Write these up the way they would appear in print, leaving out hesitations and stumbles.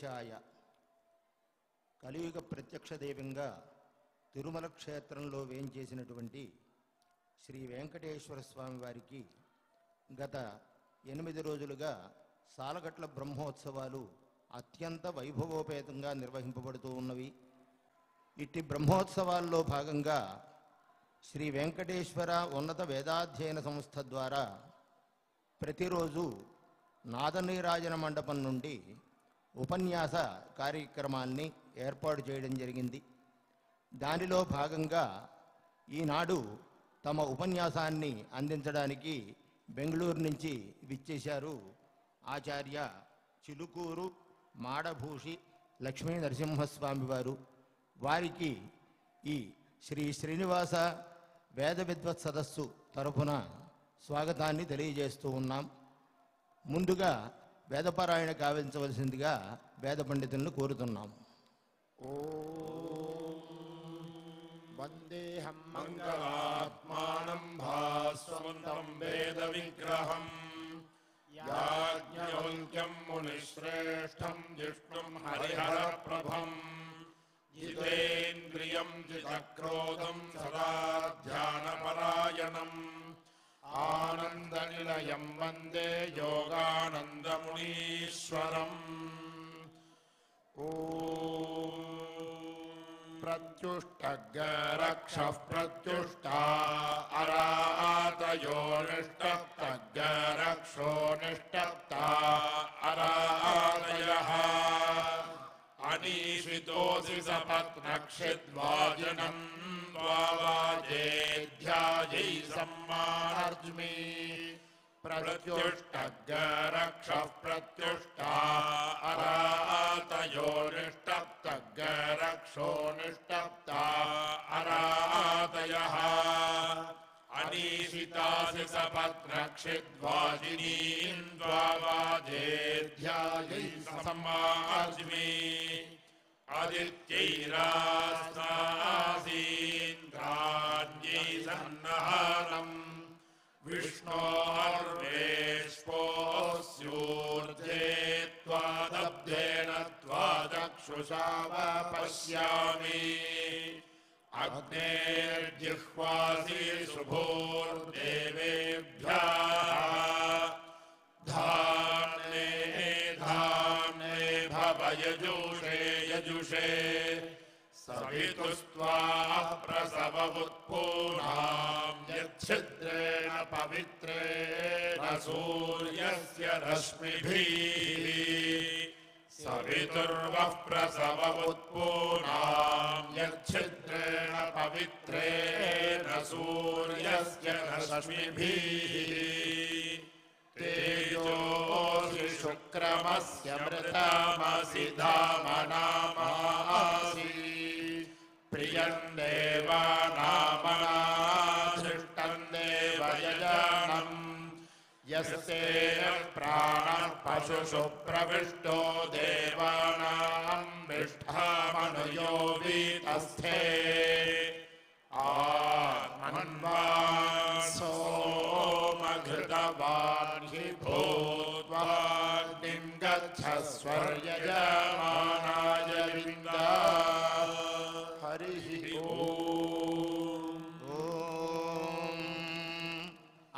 వెంకటేశాయ. కలియుగ ప్రత్యక్ష దైవంగా తిరుమల క్షేత్రంలో వేంచేసినటువంటి శ్రీ వెంకటేశ్వర స్వామి వారికి గత 8 రోజులుగా సాలగట్ల బ్రహ్మోత్సవాలు అత్యంత వైభవోపేతంగా నిర్వహింపబడుతూ ఉన్నవి. ఇట్టి బ్రహ్మోత్సవాల్లో భాగంగా శ్రీ వెంకటేశ్వర ఉన్నత వేదాధ్యయన సంస్థ ద్వారా ప్రతిరోజు నాదనీరాజన మండపం నుండి ఉపన్యాస కార్యక్రమాల్ని ఏర్పాటు చేయడం జరిగింది. దానిలో భాగంగా ఈనాడు తమ ఉపన్యాసాన్ని అందించడానికి బెంగళూరు నుంచి విచ్చేశారు ఆచార్య చిలుకూరు మాడభూషి లక్ష్మీ నరసింహస్వామి వారు. వారికి ఈ శ్రీ శ్రీనివాస వేద విద్వత్ సదస్సు తరఫున స్వాగతాన్ని తెలియజేస్తూ ఉన్నాం. ముందుగా వేదపారాయణ కావించవలసిందిగా వేద పండితులను కోరుతున్నాం. వందేహం మంగళాత్మానం భాస్వంతం వేద విగ్రహం యాజ్ఞవల్క్యం మునిశ్రేష్టం జిష్ణుం హరిహర ప్రభం జితేంద్రియం జితక్రోధం సదా ధ్యానపరాయణం ఆనందనిలయం వందే యోగానందమునీశ్వరం. ప్రత్యుష్టగ్గరక్షః ప్రత్యుష్టా అరాతయో నిష్టప్తగ్గరక్షో నిష్టప్తా అరాతయః అనీషితోసి సపత్నక్షిద్వాజనం ధ్యాయై సమ్మార్జ్మి. ప్రత్యుష్టగ్గరక్షః ప్రత్యుష్టా అరాతయో నిష్టప్తగ్గరక్షో నిష్టప్తా అరాతయః అనీషితాసి సపత్నక్షిద్వాజినీం ధ్యాయై సమ్మార్జ్మి. ఆదిత్యైరాస్నాసీంద్రాణ్యై సన్నహారం విష్ణోర్వేష్పోస్యూర్ధే త్వాదబ్ధేన త్వాచక్షుషా పశ్యామి. అగ్నేర్జిహ్వాసి శుభోర్దేవేభ్యః ధామ్నే ధామ్నే భవయజుషే యజుషే సవితుస్త్వా ప్రసవముత్పూర్ణాం యచ్ఛిద్రేణ పవిత్రేణ సూర్యస్య రశ్మిభిః. సవితుర్వః ప్రసవముత్పూర్ణాం యచ్ఛిద్రేణ పవిత్రేణ సూర్యస్య రశ్మిభిః. తేజోసి శుక్రమస్య మృతమసి ధామనామాసి ప్రియం దేవానామనాధృష్టం దేవయజానం. యస్తే ప్రాణః పశుషు ప్రవిష్టో దేవానాం విష్ఠామనుయో వీతస్థే. ఆత్మన్వాన్ సోమఘృతవాన్ హి భూత్వాగ్నిం గచ్చస్వర్యజమానాయ విందా. హరి ఓం.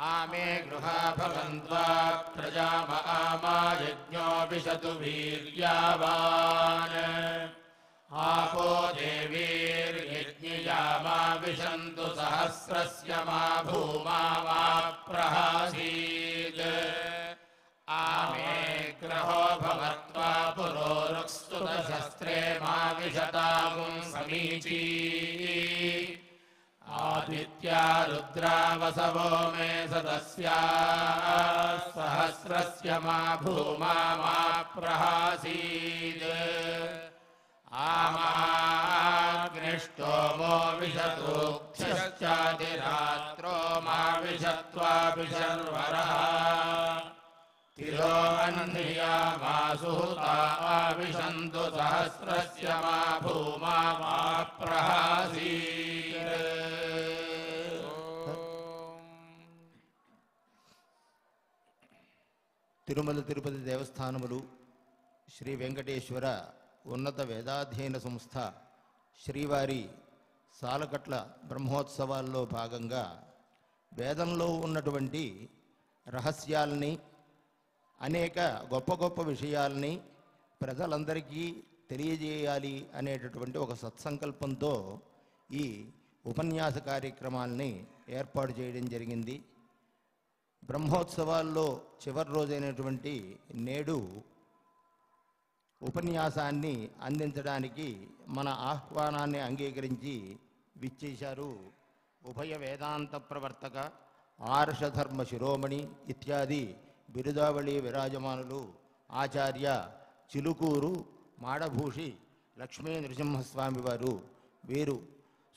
ఆమే గృహా భవంత్వా ప్రజామ ఆమాయజ్ఞో విశతు వీర్యావాన్. ఆపో దేవీర్యజ్ఞయామా విశంతు సహస్రస్య మా భూమా మా ప్రహాసీత్. ఆమే గ్రహో భవత్వా పురోరుక్స్తుత శస్త్రే మా విశతాగుం సమీచీ. ఆదిత్యా రుద్రా వసవో మే సదస్యా సహస్రస్య మా భూమా మా ప్రహాసీత్. ఆమాగ్నిష్టోమో విశతోక్షశ్చాదిరాత్రో మా విశత్వాభిశర్వరః. తిలో అన్నియా మా సుహృతా విశంతు సహస్రస్య మా భూమా మా ప్రహాసీత్. తిరుమల తిరుపతి దేవస్థానములు శ్రీ వెంకటేశ్వర ఉన్నత వేదాధ్యయన సంస్థ శ్రీవారి సాలకట్ల బ్రహ్మోత్సవాల్లో భాగంగా వేదంలో ఉన్నటువంటి రహస్యాల్ని, అనేక గొప్ప గొప్ప విషయాల్ని ప్రజలందరికీ తెలియజేయాలి అనేటటువంటి ఒక సత్సంకల్పంతో ఈ ఉపన్యాస కార్యక్రమాల్ని ఏర్పాటు చేయడం జరిగింది. బ్రహ్మోత్సవాల్లో చివరి రోజైనటువంటి నేడు ఉపన్యాసాన్ని అందించడానికి మన ఆహ్వానాన్ని అంగీకరించి విచ్చేశారు ఉభయ వేదాంత ప్రవర్తక, ఆర్షధర్మ శిరోమణి ఇత్యాది బిరుదావళి విరాజమానులు ఆచార్య చిలుకూరు మాడభూషి లక్ష్మీ నృసింహస్వామి వారు. వీరు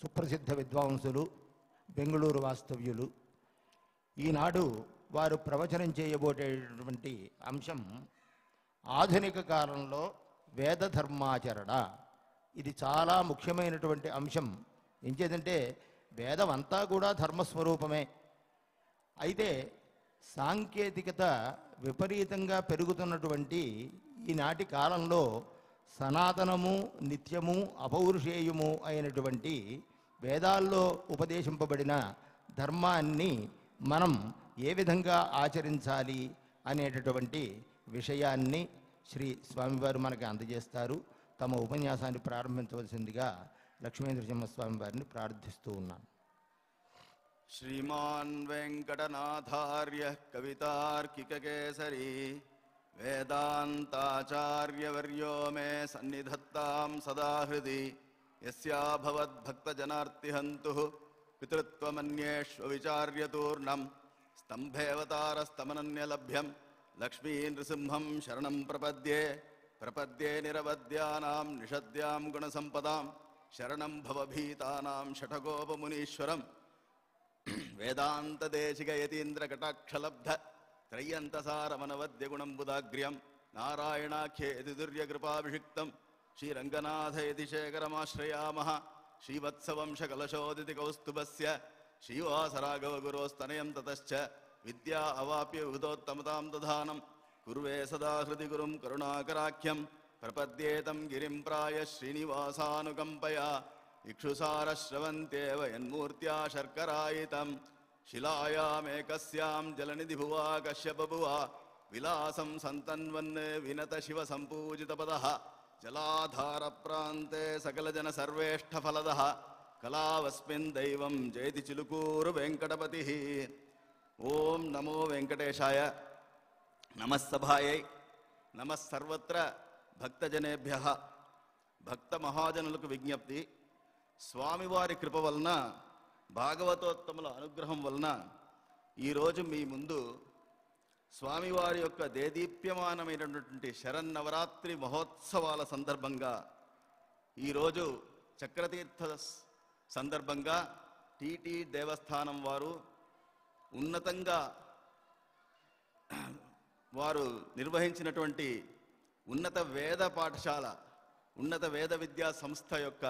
సుప్రసిద్ధ విద్వాంసులు, బెంగుళూరు వాస్తవ్యులు. ఈనాడు వారు ప్రవచనం చేయబోయేటటువంటి అంశం ఆధునిక కాలంలో వేద ధర్మాచరణ. ఇది చాలా ముఖ్యమైనటువంటి అంశం. ఎంచేదంటే వేదం అంతా కూడా ధర్మస్వరూపమే. అయితే సాంకేతికత విపరీతంగా పెరుగుతున్నటువంటి ఈనాటి కాలంలో సనాతనము, నిత్యము, అపౌరుషేయము అయినటువంటి వేదాల్లో ఉపదేశింపబడిన ధర్మాన్ని మనం ఏ విధంగా ఆచరించాలి అనేటటువంటి విషయాన్ని శ్రీ స్వామివారు మనకి అందజేస్తారు. తమ ఉపన్యాసాన్ని ప్రారంభించవలసిందిగా లక్ష్మీ నృసింహస్వామి వారిని ప్రార్థిస్తూ ఉన్నాను. శ్రీమాన్ వెంకటనాథార్య కవితార్కికకేసరి వేదాంతాచార్యవర్యో మే సన్నిధత్తాం సదా హృది యస్యాభవద్భక్తజనార్తిహంతు పితృత్వమన్యేష్వవిచార్యతూర్ణం స్తంభేవతారస్తమనన్యలభ్యం లక్ష్మీ నృసింహం శరణం ప్రపద్యే ప్రపద్యే నిరవద్యానాం నిషద్యాం గుణసంపదాం శరణం భవభీతానాం షఠగోపమునీశ్వరం వేదాంతదేశికయతీంద్రకటాక్షలబ్ధ త్రయ్యంతసారమనవద్యగుణంబుదాగ్ర్యం నారాయణాఖ్యేతి దుర్యకృపాభిషిక్తం శ్రీరంగనాథయతి శేఖరమాశ్రయామః శ్రీవత్సవంశకలశోదితి కౌస్తుభస్య శ్రీవాసరాఘవగురోస్తనయం తతశ్చ విద్యా అవాప్య విబుధోత్తమతాం దధానం కుర్వే సదా హృది గురుం కరుణాకరాఖ్యం ప్రపద్యేతం గిరిం ప్రాయ శ్రీనివాసానుకంపయా ఇక్షుసారశ్రవంత్యేవ యన్మూర్త్యా శర్కరాయితం శిలాయామేకస్యాం జలనిధిభువా కశ్యపభువా విలాసం సంతన్వన్ వినత శివ సంపూజితపదః జలాధార ప్రాంతే సకలజన సర్వేష్ఠఫలదః కళావస్మిన్ దైవం జయతి చిలుకూరు వెంకటపతి. ఓం నమో వెంకటేశాయ. నమస్సభాయై నమస్సర్వత్ర భక్తజనేభ్యః. భక్త మహాజనులకు విజ్ఞప్తి. స్వామివారి కృప వలన, భాగవతోత్తముల అనుగ్రహం వలన ఈరోజు మీ ముందు స్వామివారి యొక్క దేదీప్యమానమైనటువంటి శరన్నవరాత్రి మహోత్సవాల సందర్భంగా, ఈరోజు చక్రతీర్థ సందర్భంగా టీటీ దేవస్థానం వారు ఉన్నతంగా వారు నిర్వహించినటువంటి ఉన్నత వేద పాఠశాల, ఉన్నత వేద విద్యా సంస్థ యొక్క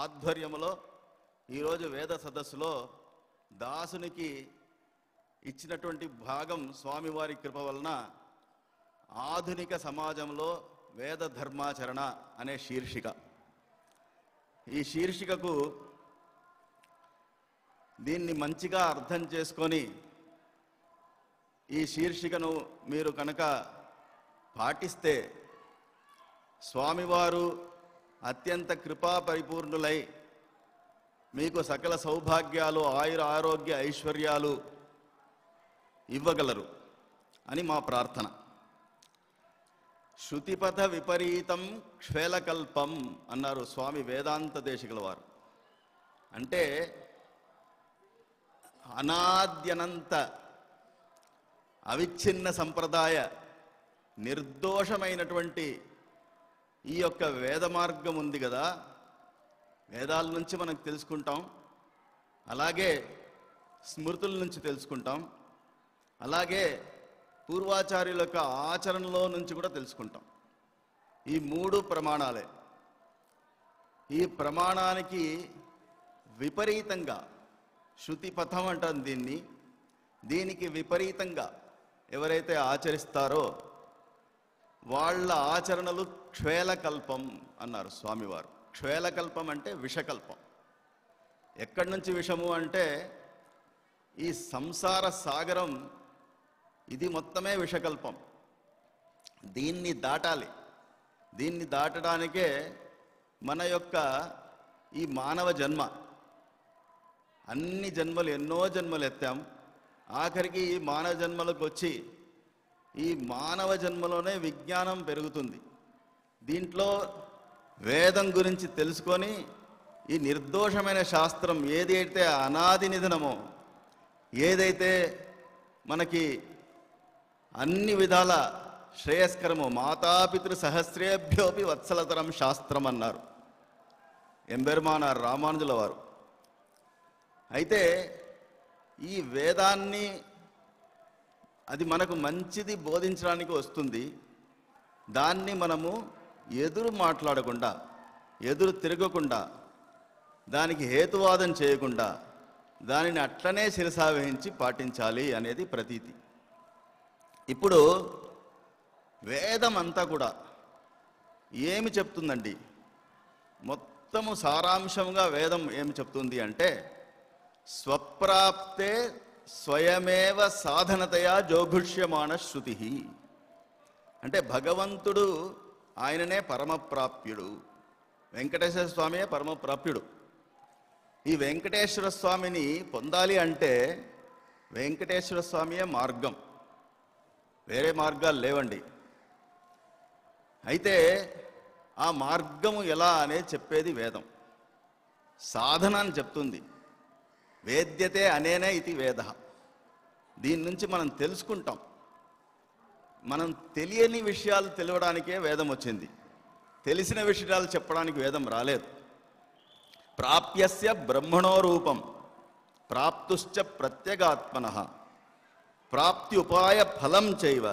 ఆధ్వర్యములో ఈరోజు వేద సదస్సులో దాసునికి ఇచ్చినటువంటి భాగం స్వామివారి కృప వలన ఆధునిక సమాజంలో వేద ధర్మాచరణ అనే శీర్షిక. ఈ శీర్షికకు దీన్ని మంచిగా అర్థం చేసుకొని ఈ శీర్షికను మీరు కనుక పాటిస్తే స్వామివారు అత్యంత కృపా పరిపూర్ణులై మీకు సకల సౌభాగ్యాలు, ఆయుర ఆరోగ్య ఐశ్వర్యాలు ఇవ్వగలరు అని మా ప్రార్థన. శృతిపథ విపరీతం క్షేలకల్పం అన్నారు స్వామి వేదాంత దేశికుల వారు. అంటే అనాద్యనంత అవిచ్ఛిన్న సంప్రదాయ నిర్దోషమైనటువంటి ఈ యొక్క వేద మార్గం ఉంది కదా, వేదాల నుంచి మనకు తెలుసుకుంటాం, అలాగే స్మృతుల నుంచి తెలుసుకుంటాం, అలాగే పూర్వాచార్యుల యొక్క ఆచరణలో నుంచి కూడా తెలుసుకుంటాం. ఈ మూడు ప్రమాణాలే. ఈ ప్రమాణానికి విపరీతంగా శృతి పథం అంటారు దీన్ని. దీనికి విపరీతంగా ఎవరైతే ఆచరిస్తారో వాళ్ళ ఆచరణలు క్షేళకల్పం అన్నారు స్వామివారు. క్షేళకల్పం అంటే విషకల్పం. ఎక్కడి నుంచి విషము అంటే ఈ సంసార సాగరం ఇది మొత్తమే విషకల్పం. దీన్ని దాటాలి. దీన్ని దాటడానికే మన యొక్క ఈ మానవ జన్మ. అన్ని జన్మలు, ఎన్నో జన్మలు ఎత్తాం. ఆఖరికి ఈ మానవ జన్మలకు వచ్చి ఈ మానవ జన్మలోనే విజ్ఞానం పెరుగుతుంది. దీంట్లో వేదం గురించి తెలుసుకొని ఈ నిర్దోషమైన శాస్త్రం ఏదైతే అనాది నిధనమో, ఏదైతే మనకి అన్ని విధాల శ్రేయస్కరమో, మాతాపితృ సహస్రేభ్యోపి వత్సలతరం శాస్త్రం అన్నారు ఎంబెరుమానార్ రామానుజుల వారు. అయితే ఈ వేదాన్ని అది మనకు మంచిది బోధించడానికి వస్తుంది. దాన్ని మనము ఎదురు మాట్లాడకుండా, ఎదురు తిరగకుండా, దానికి హేతువాదం చేయకుండా దానిని అట్లనే శిరసావహించి పాటించాలి అనేది ప్రతీతి. ఇప్పుడు వేదం అంతా కూడా ఏమి చెప్తుందండి? మొత్తము సారాంశంగా వేదం ఏమి చెప్తుంది అంటే, స్వప్రాప్తే స్వయమేవ సాధనతయా జోఘుష్యమాణ శృతి. అంటే భగవంతుడు ఆయననే పరమప్రాప్యుడు. వెంకటేశ్వర స్వామియే పరమప్రాప్యుడు. ఈ వెంకటేశ్వర స్వామిని పొందాలి అంటే వెంకటేశ్వర స్వామియే మార్గం, వేరే మార్గాలు లేవండి. అయితే ఆ మార్గము ఎలా అనేది చెప్పేది వేదం. సాధన అని చెప్తుంది. వేద్యతే అనేనే ఇది వేద. దీని నుంచి మనం తెలుసుకుంటాం. మనం తెలియని విషయాలు తెలియడానికే వేదం వచ్చింది. తెలిసిన విషయాలు చెప్పడానికి వేదం రాలేదు. ప్రాప్యస్య బ్రహ్మణో రూపం ప్రాప్తుశ్చ ప్రత్యేగాత్మనః ప్రాప్త్యుపాయ ఫలం చైవ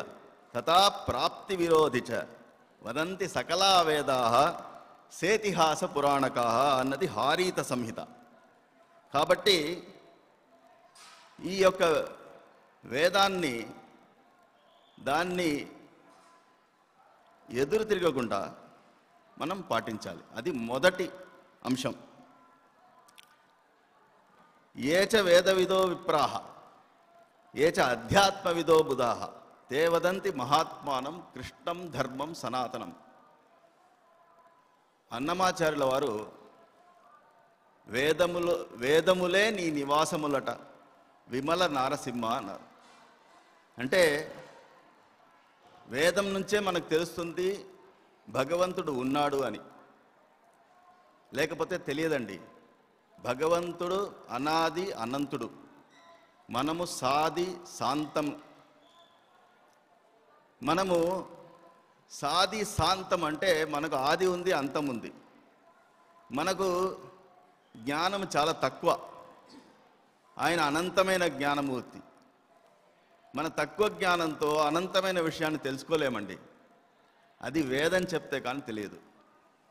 తథా ప్రాప్తి విరోధి చ వదంతి సకలా వేదాః సేతిహాస పురాణకాః అన్నది హారీత సంహిత. కాబట్టి ఈ యొక్క వేదాన్ని, దాన్ని ఎదురు తిరగకుండా మనం పాటించాలి. అది మొదటి అంశం. ఏచ వేదవిదో విప్రాహ ఏచ అధ్యాత్మవిదో బుధాః తే వదంతి మహాత్మానం కృష్ణం ధర్మం సనాతనం. అన్నమాచార్యుల వారు వేదములే నీ నివాసములట విమల నారసింహ అన్నారు. అంటే వేదం నుంచే మనకు తెలుస్తుంది భగవంతుడు ఉన్నాడు అని. లేకపోతే తెలియదండి. భగవంతుడు అనాది అనంతుడు, మనము సాది శాంతం. మనము సాది శాంతం అంటే మనకు ఆది ఉంది, అంతం ఉంది. మనకు జ్ఞానం చాలా తక్కువ. ఆయన అనంతమైన జ్ఞానమూర్తి. మన తక్కువ జ్ఞానంతో అనంతమైన విషయాన్ని తెలుసుకోలేమండి. అది వేదం చెప్తే కానీ తెలియదు.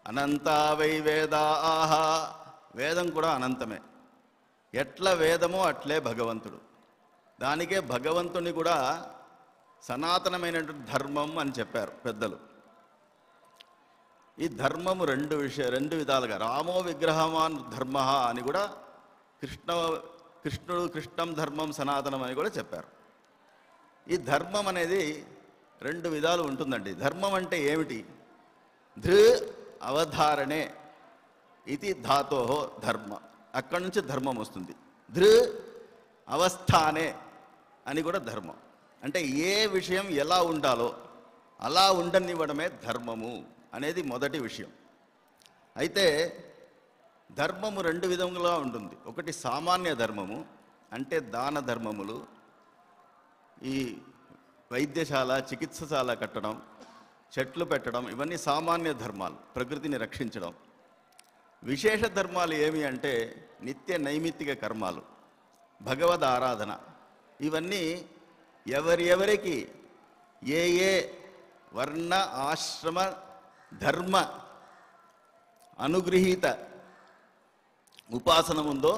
అనంతా వై వేదాః, వేదం కూడా అనంతమే. ఎట్లా వేదమో అట్లే భగవంతుడు. దానికే భగవంతుని కూడా సనాతనమైనటువంటి ధర్మం అని చెప్పారు పెద్దలు. ఈ ధర్మము రెండు విధాలుగా, రామో విగ్రహమాన్ ధర్మ అని కూడా కృష్ణుడు కృష్ణం ధర్మం సనాతనం అని కూడా చెప్పారు. ఈ ధర్మం అనేది రెండు విధాలు ఉంటుందండి. ధర్మం అంటే ఏమిటి? ధృ అవధారణే ఇది ధాతో ధర్మ, అక్కడి నుంచి ధర్మం వస్తుంది. ధృ అవస్థానే అని కూడా ధర్మం. అంటే ఏ విషయం ఎలా ఉండాలో అలా ఉండనివ్వడమే ధర్మము అనేది మొదటి విషయం. అయితే ధర్మము రెండు విధములుగా ఉంటుంది. ఒకటి సామాన్య ధర్మము, అంటే దాన ధర్మములు, ఈ వైద్యశాల చికిత్సశాల కట్టడం, చెట్లు పెట్టడం, ఇవన్నీ సామాన్య ధర్మాలు, ప్రకృతిని రక్షించడం. విశేష ధర్మాలు ఏమి అంటే నిత్య నైమిత్తిక కర్మాలు, భగవద్ ఆరాధన. ఇవన్నీ ఎవరికి ఏ ఏ వర్ణ ఆశ్రమ ధర్మ అనుగృహీత ఉపాసన ఉందో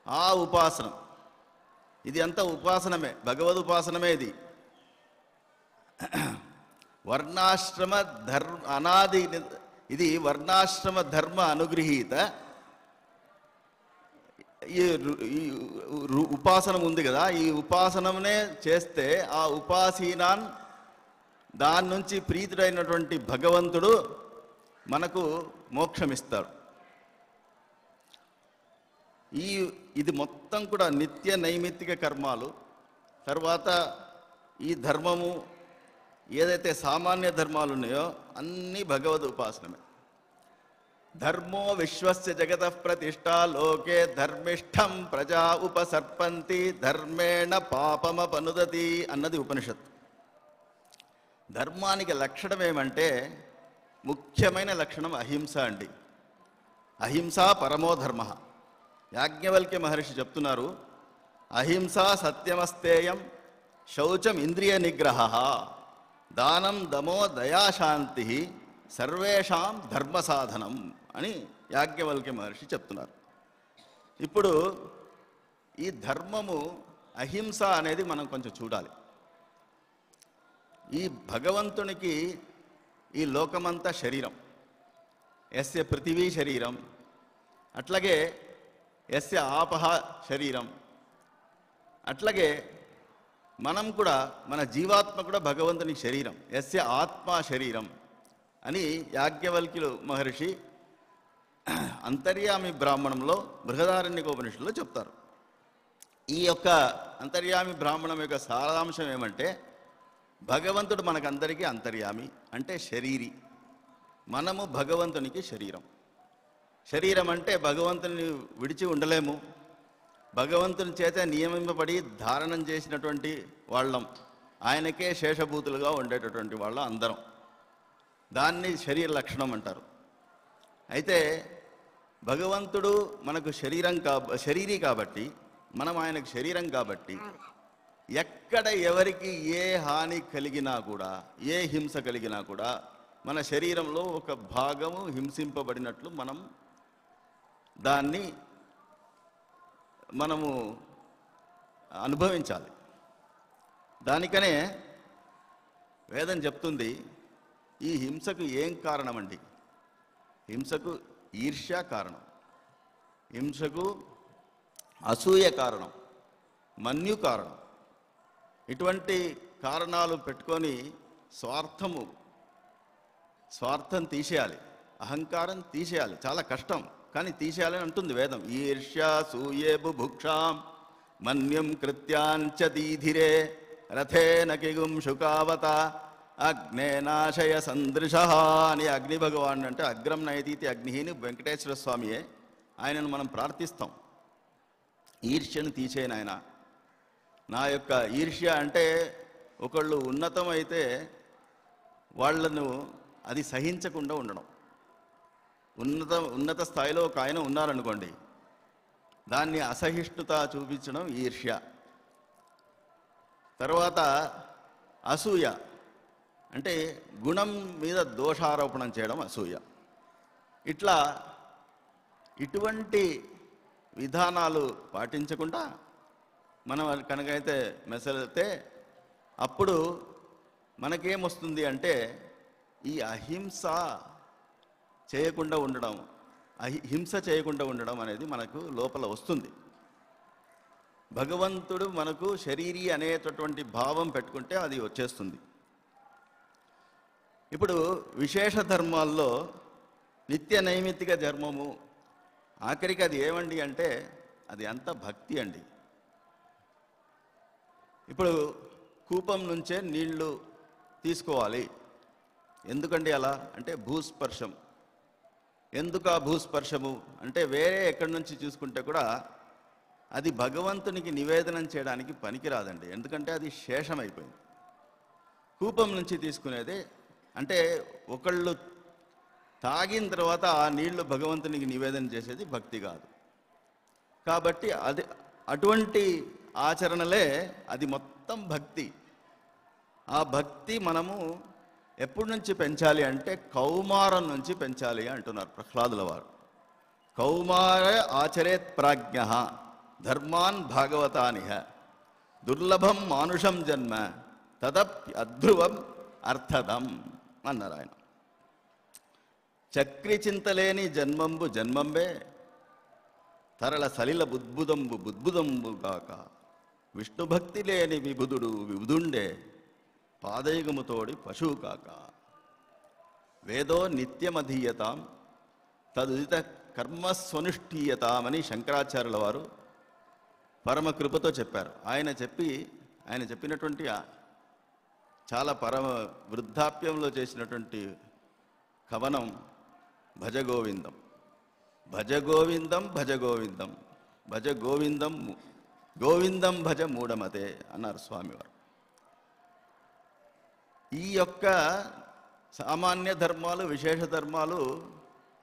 ఆ ఉపాసనం. ఇది అంతా ఉపాసనమే, భగవద్ ఉపాసనమే ఇది. వర్ణాశ్రమ అనాది ఇది వర్ణాశ్రమ ధర్మ అనుగృహీత ఈ ఉపాసనం ఉంది కదా, ఈ ఉపాసననే చేస్తే ఆ ఉపాసీనాన్ దాని నుంచి ప్రీతుడైనటువంటి భగవంతుడు మనకు మోక్షమిస్తాడు. ఇది మొత్తం కూడా నిత్య నైమిత్తిక కర్మాలు. తర్వాత ఈ ధర్మము ఏదైతే సామాన్య ధర్మాలు ఉన్నాయో అన్నీ భగవద్ ఉపాసనమే. ధర్మో విశ్వస్య జగత ప్రతిష్ట లోకే ధర్మిష్ఠం ప్రజా ఉపసర్పంతి ధర్మేణ పాపమపనుదతి అన్నది ఉపనిషత్తు. ధర్మానికి లక్షణం ఏమంటే ముఖ్యమైన లక్షణం అహింస అండి. అహింస పరమో ధర్మ. యాజ్ఞవల్క్య మహర్షి చెప్తున్నారు, అహింస సత్యమస్తేయం శౌచం ఇంద్రియ నిగ్రహ దానం దమో దయాశాంతి సర్వేషాం ధర్మ సాధనం అని యాజ్ఞవల్క్య మహర్షి చెప్తున్నారు. ఇప్పుడు ఈ ధర్మము అహింస అనేది మనం కొంచెం చూడాలి. ఈ భగవంతునికి ఈ లోకమంతా శరీరం, యస్య పృథివీ శరీరం, అట్లాగే యస్య ఆపహ శరీరం, అట్లాగే మనం కూడా మన జీవాత్మ కూడా భగవంతునికి శరీరం, యస్య ఆత్మ శరీరం అని యాజ్ఞవల్క్యులు మహర్షి అంతర్యామి బ్రాహ్మణంలో బృహదారణ్యకోపనిషత్తులో చెప్తారు. ఈ యొక్క అంతర్యామి బ్రాహ్మణం యొక్క సారాంశం ఏమంటే భగవంతుడు మనకందరికీ అంతర్యామి అంటే శరీరి, మనము భగవంతునికి శరీరం. శరీరం అంటే భగవంతుని విడిచి ఉండలేము, భగవంతుని చేత నియమింపబడి ధారణం చేసినటువంటి వాళ్ళం, ఆయనకే శేషభూతులుగా ఉండేటటువంటి వాళ్ళం అందరం. దాన్ని శరీర లక్షణం అంటారు. అయితే భగవంతుడు మనకు శరీరీ కాబట్టి, మనం ఆయనకు శరీరం కాబట్టి ఎక్కడ ఎవరికి ఏ హాని కలిగినా కూడా, ఏ హింస కలిగినా కూడా మన శరీరంలో ఒక భాగము హింసింపబడినట్లు దాన్ని మనము అనుభవించాలి. దానికనే వేదం చెప్తుంది, ఈ హింసకు ఏం కారణమండి? హింసకు ఈర్ష్య కారణం, హింసకు అసూయ కారణం, మన్యు కారణం. ఇటువంటి కారణాలు పెట్టుకొని స్వార్థం తీసేయాలి, అహంకారం తీసేయాలి. చాలా కష్టం, కానీ తీసేయాలని అంటుంది వేదం. ఈర్ష్య సూయే బుభుక్షాం మన్యం కృత్యాంచ దీధిరే రథేన కిగుం శుకావత అగ్నేనాశయ సందృశ అని అగ్ని భగవాన్ అంటే అగ్రం నయతీతి అగ్నిని వెంకటేశ్వర స్వామియే. ఆయనను మనం ప్రార్థిస్తాం, ఈర్ష్యను తీసేయను ఆయన. నా యొక్క ఈర్ష్య అంటే ఒకళ్ళు ఉన్నతం అయితే వాళ్లను అది సహించకుండా ఉండడం. ఉన్నత స్థాయిలో ఒక ఆయన ఉన్నారనుకోండి, దాన్ని అసహిష్ణుత చూపించడం ఈర్ష్య. తర్వాత అసూయ అంటే గుణం మీద దోషారోపణం చేయడం అసూయ. ఇటువంటి విధానాలు పాటించకుండా మనం కనుకైతే మెసలితే అప్పుడు మనకేమొస్తుంది అంటే ఈ అహింస చేయకుండా ఉండడం, హింస చేయకుండా ఉండడం అనేది మనకు లోపల వస్తుంది. భగవంతుడు మనకు శరీరీ అనేటటువంటి భావం పెట్టుకుంటే అది వచ్చేస్తుంది. ఇప్పుడు విశేష ధర్మాల్లో నిత్య నైమిత్తిక ధర్మము ఆఖరికి అది ఏమండి అంటే అది అంత భక్తి అండి. ఇప్పుడు కూపం నుంచే నీళ్లు తీసుకోవాలి. ఎందుకండి అలా అంటే భూస్పర్శం. ఎందుకు ఆ భూస్పర్శము అంటే వేరే ఎక్కడి నుంచి చూసుకుంటే కూడా అది భగవంతునికి నివేదనం చేయడానికి పనికిరాదండి. ఎందుకంటే అది శేషమైపోయింది. కూపం నుంచి తీసుకునేది అంటే ఒకళ్ళు తాగిన తర్వాత ఆ నీళ్లు భగవంతునికి నివేదన చేసేది భక్తి కాదు. కాబట్టి అటువంటి ఆచరణలే అది మొత్తం భక్తి. ఆ భక్తి మనము ఎప్పటి నుంచి పెంచాలి అంటే కౌమారం నుంచి పెంచాలి అంటున్నారు ప్రహ్లాదుల వారు. కౌమార ఆచరేత్ ప్రాజ్ఞ ధర్మాన్ భాగవతానిహ దుర్లభం మానుషం జన్మ తదప్య అధ్రువం అర్థదం అన్నారు ఆయన. చక్రి చింతలేని జన్మంబు జన్మంబే, తరళ సలిల బుద్బుదంబు బుద్బుదంబు గాక, విష్ణుభక్తి లేని విబుధుడు విబుధుండే, పాదయుగముతోడి పశువు కాక. వేదో నిత్యమధీయతాం తదుదిత కర్మస్వనుష్ఠీయతామని శంకరాచార్యుల వారు పరమ కృపతో చెప్పారు. ఆయన చెప్పినటువంటి చాలా పరమ వృద్ధాప్యంలో చేసినటువంటి కవనం భజ గోవిందం. భజ గోవిందం భజ గోవిందం భజ గోవిందం గోవిందం భజ మూఢమతే అన్నారు స్వామివారు. ఈ యొక్క సామాన్య ధర్మాలు విశేష ధర్మాలు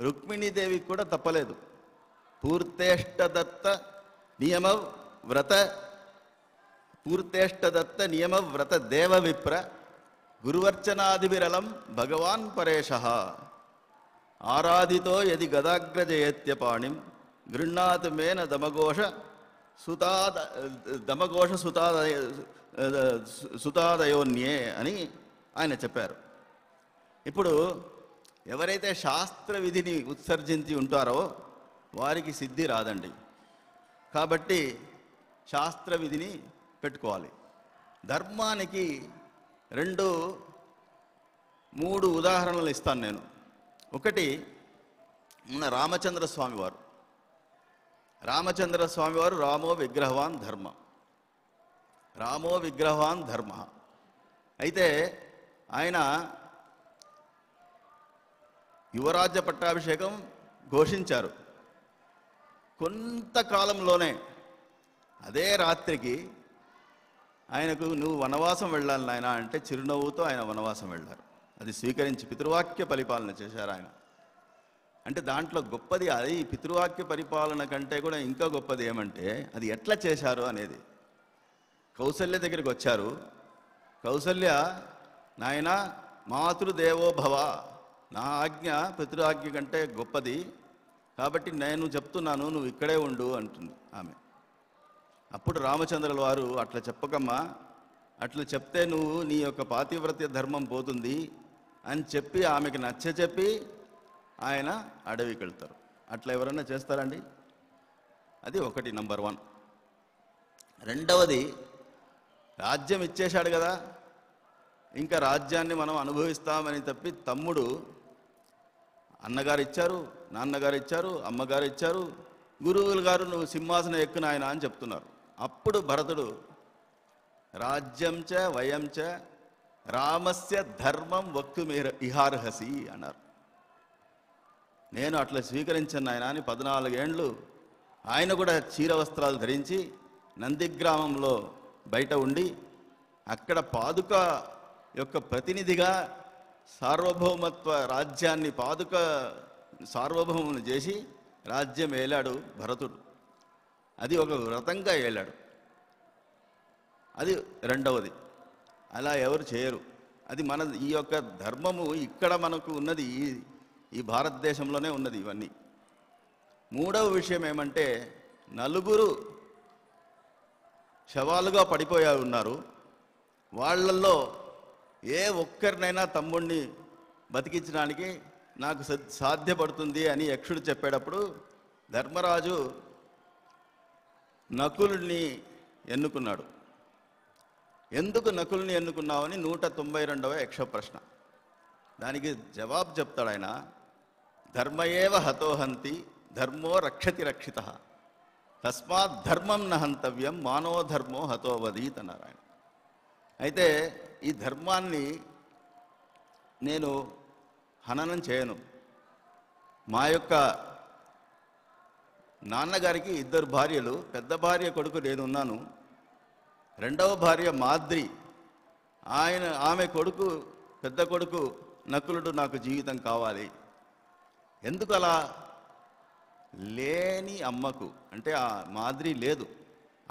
రుక్మిణీదేవికి కూడా తప్పలేదు. పూర్తేష్టదత్త నియమ వ్రత దేవ విప్ర గురువర్చనాదివిరలం భగవాన్ పరేశః, ఆరాధితో యది గదాగ్రజయత్యపాణిం గృహ్ణాత్ మేన దమఘోష సుతాదయోన్యే అని ఆయన చెప్పారు. ఇప్పుడు ఎవరైతే శాస్త్ర విధిని ఉత్సర్జించి ఉంటారో వారికి సిద్ధి రాదండి. కాబట్టి శాస్త్ర విధిని పెట్టుకోవాలి. ధర్మానికి 2-3 ఉదాహరణలు ఇస్తాను నేను. ఒకటి, మన రామచంద్ర స్వామివారు రామో విగ్రహవాన్ ధర్మ. అయితే ఆయన యువరాజ్య పట్టాభిషేకం ఘోషించారు. కొంతకాలంలోనే అదే రాత్రికి ఆయనకు నువ్వు వనవాసం వెళ్ళాలి నాయన అంటే చిరునవ్వుతో ఆయన వనవాసం వెళ్ళారు. అది స్వీకరించి పితృవాక్య పరిపాలన చేశారు ఆయన. అంటే దాంట్లో గొప్పది అది. పితృవాక్య పరిపాలన కంటే కూడా ఇంకా గొప్పది ఏమంటే అది ఎట్లా చేశారు అనేది. కౌసల్య దగ్గరికి వచ్చారు. కౌసల్య, నాయన మాతృదేవో భవ, నా ఆజ్ఞ పితృఆజ్ఞ కంటే గొప్పది, కాబట్టి నేను చెప్తున్నాను నువ్వు ఇక్కడే ఉండు అంటుంది ఆమె. అప్పుడు రామచంద్రుల వారు, అట్లా చెప్పకమ్మా, అట్లా చెప్తే నువ్వు నీ యొక్క పాతివ్రత్య ధర్మం పోతుంది అని చెప్పి ఆమెకి నచ్చచెప్పి ఆయన అడవికి వెళ్తారు. అట్లా ఎవరన్నా చేస్తారండి? అది ఒకటి, నంబర్ 1. రెండవది, రాజ్యం ఇచ్చేశాడు కదా, ఇంకా రాజ్యాన్ని మనం అనుభవిస్తామని తప్పి తమ్ముడు, అన్నగారు ఇచ్చారు, నాన్నగారు ఇచ్చారు, అమ్మగారు ఇచ్చారు, గురువులు గారు నువ్వు సింహాసనం ఎక్కున ఆయన అని చెప్తున్నారు. అప్పుడు భరతుడు, రాజ్యం చ వయం చ రామస్య ధర్మం వక్తుమిహ ఇహార్హసి అన్నారు. నేను అట్లా స్వీకరించాను ఆయన అని 14 ఏండ్లు ఆయన కూడా చీర వస్త్రాలు ధరించి నందిగ్రామంలో బయట ఉండి అక్కడ పాదుక యొక్క ప్రతినిధిగా సార్వభౌమత్వ రాజ్యాన్ని పాదుక సార్వభౌముని చేసి రాజ్యం ఏలాడు భరతుడు. అది ఒక వ్రతంగా ఏలాడు. అది రెండవది. అలా ఎవరు చేయరు. అది మన ఈ యొక్క ధర్మము ఇక్కడ మనకు ఉన్నది, ఈ భారతదేశంలోనే ఉన్నది ఇవన్నీ. మూడవ విషయం ఏమంటే, నలుగురు శవాలుగా పడిపోయా ఉన్నారు. వాళ్ళల్లో ఏ ఒక్కరినైనా తమ్ముడిని బతికించడానికి నాకు సాధ్యపడుతుంది అని యక్షుడు చెప్పేటప్పుడు ధర్మరాజు నకులుని ఎన్నుకున్నాడు. ఎందుకు నకులుని ఎన్నుకున్నావని 192వ యక్ష ప్రశ్న. దానికి జవాబు చెప్తాడు ఆయన, ధర్మయేవ హతోహంతి ధర్మో రక్షతి రక్షిత తస్మాత్ ధర్మం న హంతవ్యం మానో ధర్మో హతోవదీత్ అన్నారు ఆయన. అయితే ఈ ధర్మాన్ని నేను హననం చేయను. మా యొక్క నాన్నగారికి 2 భార్యలు, పెద్ద భార్య కొడుకు నేనున్నాను, రెండవ భార్య మాద్రి, ఆమె కొడుకు పెద్ద కొడుకు నకులుడు నాకు జీవితం కావాలి. ఎందుకు అలా? లేని అమ్మకు, అంటే ఆ మాద్రి లేదు,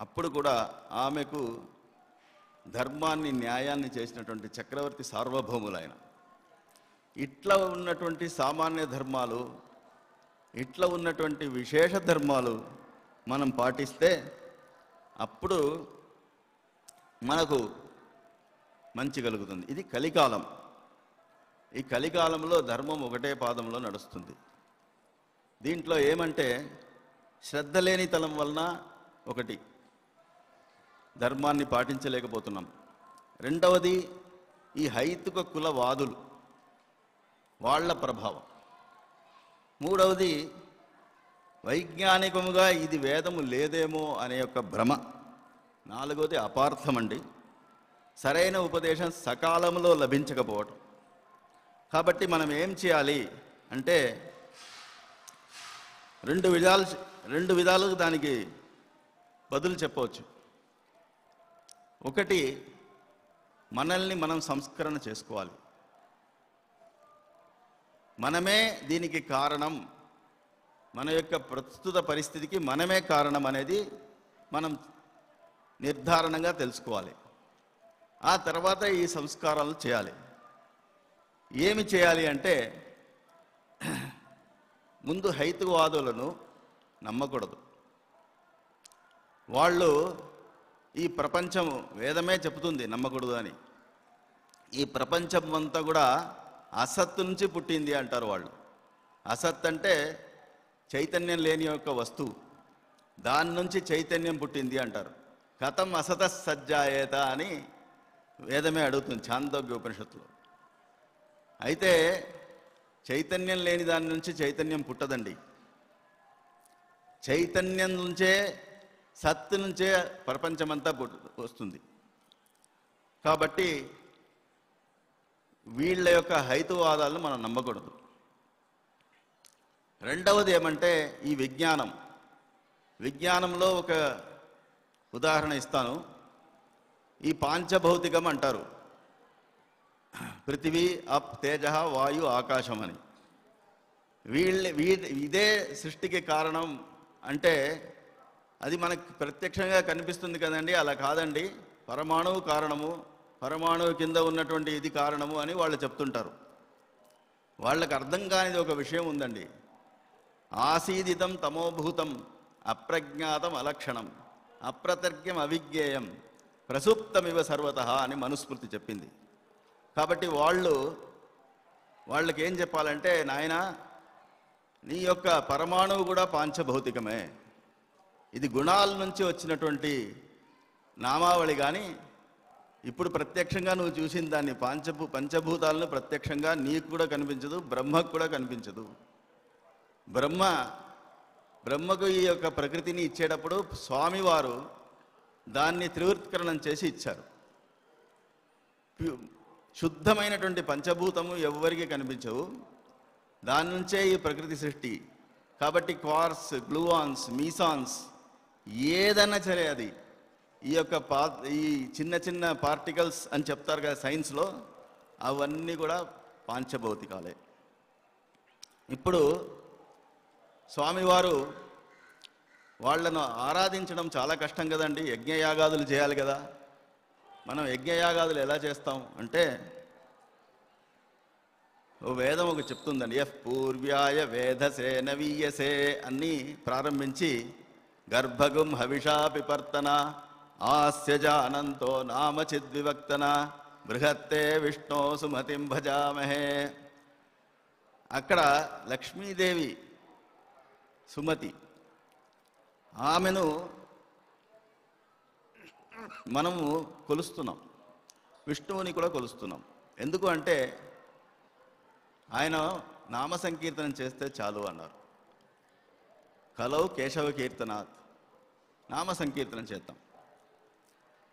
అప్పుడు కూడా ఆమెకు ధర్మాన్ని న్యాయాన్ని చేసినటువంటి చక్రవర్తి సార్వభౌములైన. ఇట్లా ఉన్నటువంటి సామాన్య ధర్మాలు, ఇట్లా ఉన్నటువంటి విశేష ధర్మాలు మనం పాటిస్తే అప్పుడు మనకు మంచి కలుగుతుంది. ఇది కలికాలం. ఈ కలికాలంలో ధర్మం ఒకటే పాదంలో నడుస్తుంది. దీంట్లో ఏమంటే శ్రద్ధ లేనితనం వలన ఒకటి ధర్మాన్ని పాటించలేకపోతున్నాం. రెండవది ఈ హైతుక కులవాదులు వాళ్ళ ప్రభావం. మూడవది వైజ్ఞానికముగా ఇది వేదము లేదేమో అనే యొక్క భ్రమ. నాలుగవది అపార్థమండి, సరైన ఉపదేశం సకాలంలో లభించకపోవటం. కాబట్టి మనం ఏం చేయాలి అంటే రెండు విధాలుగా దానికి బదులు చెప్పవచ్చు. ఒకటి, మనల్ని మనం సంస్కరణ చేసుకోవాలి. మనమే దీనికి కారణం, మన యొక్క ప్రస్తుత పరిస్థితికి మనమే కారణం అనేది మనం నిర్ధారణంగా తెలుసుకోవాలి. ఆ తర్వాత ఈ సంస్కారాలు చేయాలి. ఏమి చేయాలి అంటే ముందు హైతువాదులను నమ్మకూడదు. వాళ్ళు ఈ ప్రపంచము వేదమే చెబుతుంది నమ్మకూడదు అని. ఈ ప్రపంచం అంతా కూడా అసత్తు నుంచి పుట్టింది అంటారు వాళ్ళు. అసత్ అంటే చైతన్యం లేని యొక్క వస్తువు, దాని నుంచి చైతన్యం పుట్టింది అంటారు. కథం అసత సజ్జాయేత అని వేదమే అడుగుతుంది ఛాందోగ్య ఉపనిషత్తులో. అయితే చైతన్యం లేని దాని నుంచి చైతన్యం పుట్టదండి. చైతన్యం నుంచే, సత్తు నుంచే ప్రపంచమంతా వస్తుంది. కాబట్టి వీళ్ళ యొక్క హైతువాదాలను మనం నమ్మకూడదు. రెండవది ఏమంటే ఈ విజ్ఞానంలో ఒక ఉదాహరణ ఇస్తాను. ఈ పాంచభౌతికం అంటారు, పృథివీ, అప్, తేజ, వాయు, ఆకాశం అని. ఇదే సృష్టికి కారణం అంటే అది మనకు ప్రత్యక్షంగా కనిపిస్తుంది కదండి. అలా కాదండి, పరమాణువు కారణము, పరమాణువు కింద ఉన్నటువంటి ఇది కారణము అని వాళ్ళు చెప్తుంటారు. వాళ్ళకి అర్థం కానిది ఒక విషయం ఉందండి. ఆసీదితం తమోభూతం అప్రజ్ఞాతం అలక్షణం అప్రతర్క్యం అవిజ్ఞేయం ప్రసుప్తమివ సర్వతః అని మనుస్మృతి చెప్పింది. కాబట్టి వాళ్ళకి ఏం చెప్పాలంటే, నాయన నీ యొక్క పరమాణువు కూడా పాంచభౌతికమే, ఇది గుణాల నుంచి వచ్చినటువంటి నామావళి. కానీ ఇప్పుడు ప్రత్యక్షంగా నువ్వు చూసిన దాన్ని పంచభూతాలను ప్రత్యక్షంగా నీకు కూడా కనిపించదు, బ్రహ్మకు కూడా కనిపించదు. బ్రహ్మకు ఈ యొక్క ప్రకృతిని ఇచ్చేటప్పుడు స్వామివారు దాన్ని త్రివృత్కరణం చేసి ఇచ్చారు. శుద్ధమైనటువంటి పంచభూతము ఎవరికి కనిపించవు, దాని నుంచే ఈ ప్రకృతి సృష్టి. కాబట్టి క్వార్స్, గ్లూవాన్స్, మీసాన్స్ ఏదైనా సరే అది ఈ యొక్క ఈ చిన్న చిన్న పార్టికల్స్ అని చెప్తారు కదా సైన్స్లో, అవన్నీ కూడా పాంచభౌతికాలే. ఇప్పుడు స్వామివారు వాళ్ళను ఆరాధించడం చాలా కష్టం కదండి. యజ్ఞయాగాదులు చేయాలి కదా. మనం యజ్ఞయాగాదులు ఎలా చేస్తాం అంటే, ఓ వేదం ఒక చెప్తుందండి, ఎఫ్ పూర్వ్యాయ వేదసే నవీయసే అన్నీ ప్రారంభించి గర్భగుం హవిషా పిపర్తన ఆస్యజ అనంతో నామచిద్వివక్తన బృహత్తే విష్ణో సుమతిం భజామహే. అక్కడ లక్ష్మీదేవి సుమతి, ఆమెను మనము కొలుస్తున్నాం, విష్ణువుని కూడా కొలుస్తున్నాం. ఎందుకు అంటే ఆయన నామ సంకీర్తనం చేస్తే చాలు అన్నారు. కలౌ కేశవ కీర్తనాత్, నామ సంకీర్తనం చేద్దాం.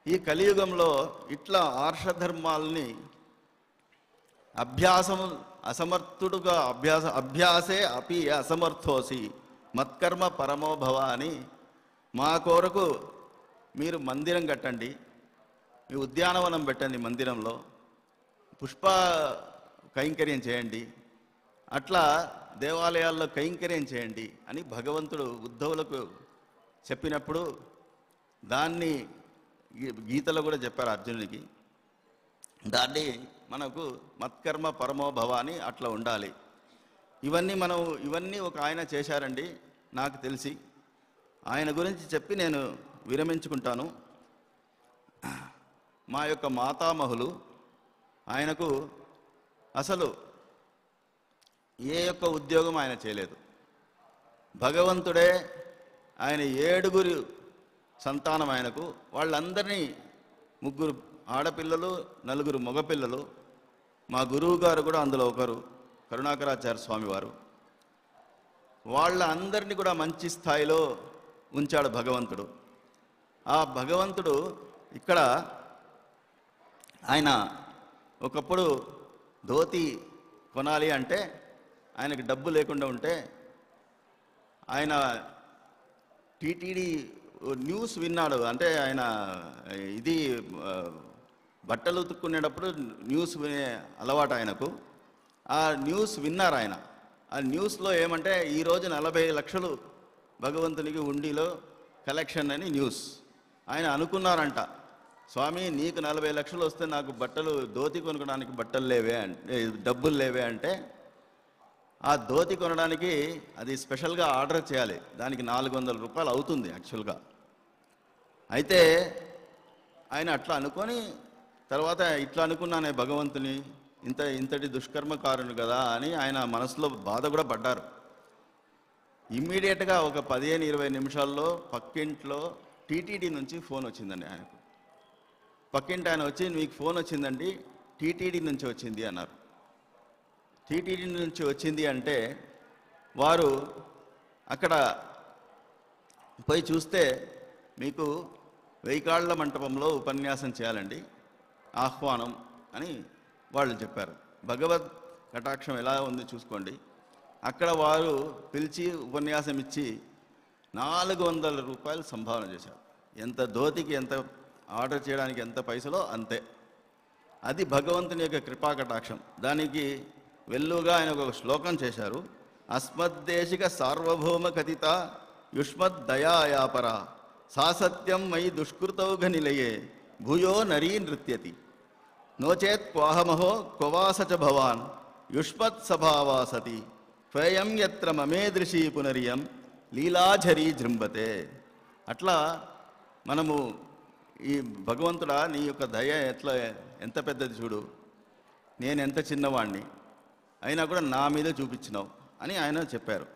ఈ కలియుగంలో ఇట్లా ఆర్షధర్మాల్ని అసమర్థుడుగా అభ్యాసే అపి అసమర్థోసి మత్కర్మ పరమోభవ అని, మా కొరకు మీరు మందిరం కట్టండి, మీ ఉద్యానవనం పెట్టండి, మందిరంలో పుష్ప కైంకర్యం చేయండి, అట్లా దేవాలయాల్లో కైంకర్యం చేయండి అని భగవంతుడు ఉద్ధవులకు చెప్పినప్పుడు దాన్ని గీతలో కూడా చెప్పారు అర్జునుడికి. దాన్ని మనకు మత్కర్మ పరమోభవ అని అట్లా ఉండాలి. ఇవన్నీ ఒక ఆయన చేశారండి నాకు తెలిసి. ఆయన గురించి చెప్పి నేను విరమించుకుంటాను. మా యొక్క మాతామహులు ఆయనకు అసలు ఏ యొక్క ఉద్యోగం ఆయన చేయలేదు. భగవంతుడే ఆయన 7 సంతానం ఆయనకు. వాళ్ళందరినీ 3 ఆడపిల్లలు 4 మగపిల్లలు. మా గురువు గారు కూడా అందులో ఒకరు, కరుణాకరాచార్య స్వామివారు. వాళ్ళందరినీ కూడా మంచి స్థాయిలో ఉంచాడు భగవంతుడు. ఆ భగవంతుడు ఇక్కడ ఆయన ఒకప్పుడు ధోతి కొనాలి అంటే ఆయనకు డబ్బు లేకుండా ఉంటే ఆయన టీటీడీ న్యూస్ విన్నాడు. అంటే ఆయన ఇది బట్టలు ఉతుక్కునేటప్పుడు న్యూస్ వినే అలవాటు ఆయనకు. ఆ న్యూస్ విన్నారు ఆయన. ఆ న్యూస్లో ఏమంటే ఈరోజు 40 లక్షలు భగవంతునికి ఉండిలో కలెక్షన్ అని న్యూస్. ఆయన అనుకున్నారంట, స్వామి నీకు 40 లక్షలు వస్తే నాకు బట్టలు ధోతి కొనుక్కోడానికి బట్టలు లేవే అంటే, డబ్బులు లేవే అంటే, ఆ ధోతి కొనడానికి అది స్పెషల్గా ఆర్డర్ చేయాలి. దానికి 400 రూపాయలు అవుతుంది యాక్చువల్గా. అయితే ఆయన అట్లా అనుకొని తర్వాత ఇట్లా అనుకున్నానే భగవంతుని ఇంతటి దుష్కర్మకారుని కదా అని ఆయన మనసులో బాధ కూడా పడ్డారు. ఇమ్మీడియట్గా ఒక 15-20 నిమిషాల్లో పక్కింట్లో టీటీడీ నుంచి ఫోన్ వచ్చిందండి ఆయనకు. పక్కింటి ఆయన వచ్చి మీకు ఫోన్ వచ్చిందండి, టీటీడీ నుంచి వచ్చింది అన్నారు. టీటీడీ నుంచి వచ్చింది అంటే వారు అక్కడ పోయి చూస్తే మీకు 1000 కాళ్ళ మంటపంలో ఉపన్యాసం చేయాలండి, ఆహ్వానం అని వాళ్ళు చెప్పారు. భగవద్ కటాక్షం ఎలా ఉంది చూసుకోండి. అక్కడ వారు పిలిచి ఉపన్యాసం ఇచ్చి 400 రూపాయలు సంభావన చేశారు. ఎంత ధోతికి ఎంత ఆర్డర్ చేయడానికి ఎంత పైసలో అంతే. అది భగవంతుని యొక్క కృపా కటాక్షం. దానికి వెల్లుగా ఆయన ఒక శ్లోకం చేశారు. అస్మద్దేశిక సార్వభౌమ కథిత యుష్మద్ దయాయాపర సాసత్యం మయి దుష్కృతౌఘ నిలయే భూయో నరీ నృత్యతి నోచేత్ క్వాహమహో క్వవాస చ భవాన్ యుష్మత్ సభావాసతి స్వయం యత్ర మమేదృశీ పునరియం లీలాఝరీ జృంభతే. అట్లా మనము ఈ భగవంతుడా నీ యొక్క దయ ఎంత పెద్దది చూడు, నేను ఎంత చిన్నవాణ్ణి అయినా కూడా నా మీద చూపించినావు అని ఆయన చెప్పారు.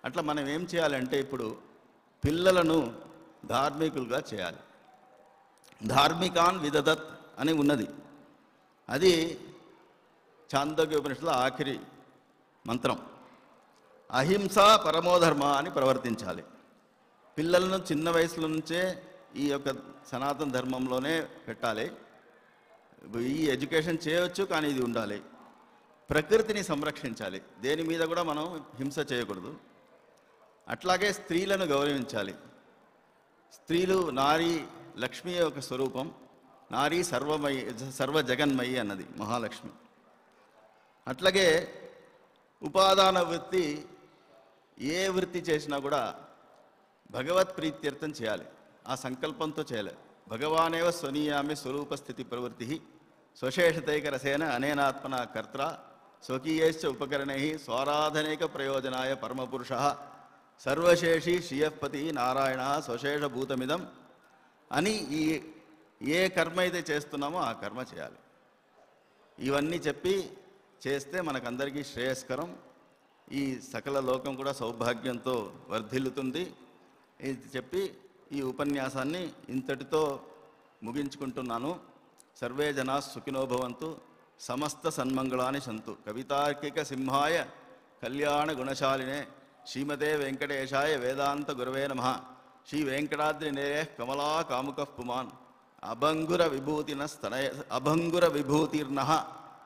అట్లా మనం ఏం చేయాలంటే ఇప్పుడు పిల్లలను ధార్మికులుగా చేయాలి. ధార్మికాన్ విదదత్ అని ఉన్నది. అది చాందోగ్య ఉపనిషత్తులో ఆఖరి మంత్రం. అహింస పరమోధర్మ అని ప్రవర్తించాలి. పిల్లలను చిన్న వయసులో నుంచే ఈ యొక్క సనాతన ధర్మంలోనే పెట్టాలి. ఈ ఎడ్యుకేషన్ చేయవచ్చు, కానీ ఇది ఉండాలి. ప్రకృతిని సంరక్షించాలి, దేని మీద కూడా మనం హింస చేయకూడదు. అట్లాగే స్త్రీలను గౌరవించాలి. స్త్రీలు నారీ లక్ష్మి యొక్క స్వరూపం. నారీ సర్వజగన్మయి అన్నది మహాలక్ష్మి. అట్లాగే ఉపాదాన వృత్తి, ఏ వృత్తి చేసినా కూడా భగవత్ ప్రీత్యర్థం చేయాలి. ఆ సంకల్పంతో చేయాలి. భగవానేవ స్వనీయామి స్వరూప స్థితి ప్రవృత్తి స్వశేషతైకరసేన అనేనాత్మన కర్త స్వకీయైశ్చ ఉపకరణై స్వారాధనైక ప్రయోజనాయ పరమపురుష సర్వశేషి శ్రీయపతి నారాయణ స్వశేషభూతమిదం అని ఏ కర్మ అయితే చేస్తున్నామో ఆ కర్మ చేయాలి. ఇవన్నీ చెప్పి చేస్తే మనకందరికీ శ్రేయస్కరం. ఈ సకల లోకం కూడా సౌభాగ్యంతో వర్ధిల్లుతుంది. ఇది చెప్పి ఈ ఉపన్యాసాన్ని ఇంతటితో ముగించుకుంటున్నాను. సర్వే జనా సుఖినో భవంతు, సమస్త సన్మంగళాని సంతు. కవితార్కిక సింహాయ కళ్యాణ గుణశాలినే శ్రీమతే వెంకటేశాయ వేదాంత గురవే నమః. శ్రీ వెంకటాద్రి నేరే కమలా కాముక పుమాన్ అభంగుర విభూతిర్న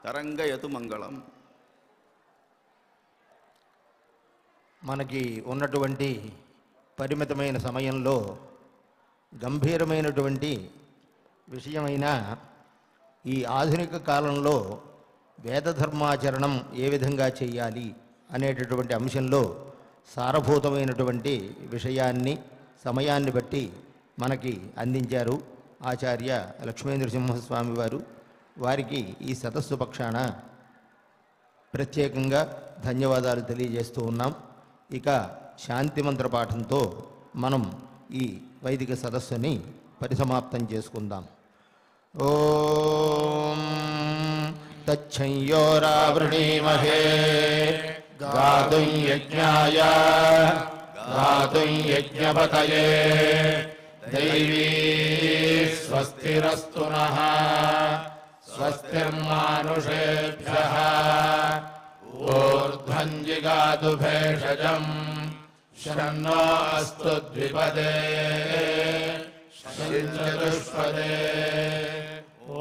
తరంగయతు మంగళం. మనకి ఉన్నటువంటి పరిమితమైన సమయంలో గంభీరమైనటువంటి విషయమైన ఈ ఆధునిక కాలంలో వేదధర్మాచరణం ఏ విధంగా చేయాలి అనేటటువంటి అంశంలో సారభూతమైనటువంటి విషయాన్ని సమయాన్ని బట్టి మనకి అందించారు ఆచార్య లక్ష్మీనరసింహస్వామి వారు. వారికి ఈ సదస్సు పక్షాన ప్రత్యేకంగా ధన్యవాదాలు తెలియజేస్తూ ఉన్నాం. ఇక శాంతి మంత్ర పాఠంతో మనం ఈ వైదిక సదస్సుని పరిసమాప్తం చేసుకుందాం. ఓం తచ్చంయోరావృణీమహే गातुं यज्ञाय गातुं यज्ञपतये दैवी स्वस्तिरस्तु नः स्वस्तिर्मानुषेभ्यः ऊर्ध्वं जिगातु भेषजम् शन्नो अस्तु द्विपदे शञ्चतुष्पदे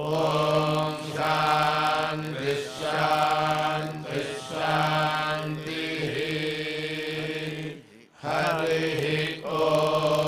ॐ शान्ति शान्ति शान्तिः हरिः ॐ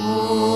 Oh